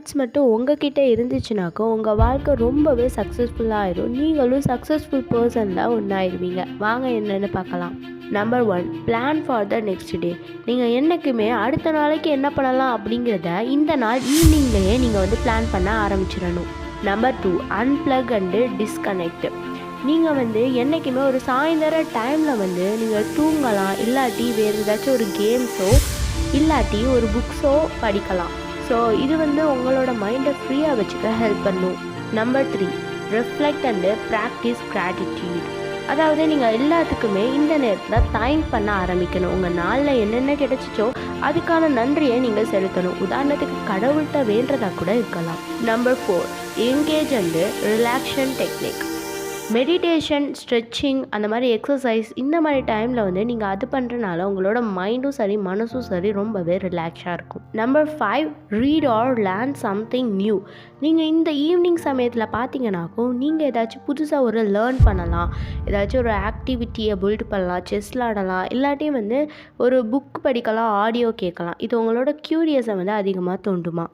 Habits மட்டும் உங்ககிட்ட இருந்துச்சுனாக்கா உங்கள் வாழ்க்கை ரொம்பவே சக்ஸஸ்ஃபுல்லாக ஆயிடும். நீங்களும் சக்ஸஸ்ஃபுல் பர்சனில் ஒன்றாயிருவீங்க. வாங்க என்னென்னு பார்க்கலாம். Number 1, plan for the next day. நீங்கள் என்றைக்குமே அடுத்த நாளைக்கு என்ன பண்ணலாம் அப்படிங்கிறத இந்த நாள் ஈவினிங்லேயே நீங்கள் பிளான் பண்ண ஆரம்பிச்சிடணும். Number 2, unplug and disconnect. நீங்கள் என்றைக்குமே ஒரு சாயந்தர டைமில் நீங்கள் தூங்கலாம், இல்லாட்டி வேறு ஏதாச்சும் ஒரு கேம்ஸோ இல்லாட்டி ஒரு புக்ஸோ படிக்கலாம். ஸோ இது உங்களோட மைண்டை ஃப்ரீயாக வச்சுக்க ஹெல்ப் பண்ணும். Number 3, reflect and practice gratitude. அதாவது நீங்கள் எல்லாத்துக்குமே இந்த நேரத்தில் தேங்க் பண்ண ஆரம்பிக்கணும். உங்கள் நாளில் என்னென்ன கிடைச்சிச்சோ அதுக்கான நன்றியை நீங்கள் செலுத்தணும். உதாரணத்துக்கு கடவுள்கிட்ட வேண்டதா கூட இருக்கலாம். Number 4, engage and relaxation technique. Meditation, stretching, அந்த மாதிரி எக்ஸசைஸ் இந்த மாதிரி டைமில் நீங்கள் அது பண்ணுறனால உங்களோட மைண்டும் சரி மனசும் சரி ரொம்பவே ரிலாக்ஸாக இருக்கும். Number 5, read or learn something new. நீங்கள் இந்த ஈவினிங் சமயத்தில் பார்த்தீங்கன்னாக்கும் நீங்கள் ஏதாச்சும் புதுசாக ஒரு லேர்ன் பண்ணலாம், ஏதாச்சும் ஒரு ஆக்டிவிட்டியை பில்ட் பண்ணலாம், செஸ் விளாடலாம், இல்லாட்டியும் ஒரு புக் படிக்கலாம், ஆடியோ கேட்கலாம். இது உங்களோட க்யூரியஸை அதிகமாக தூண்டுமா.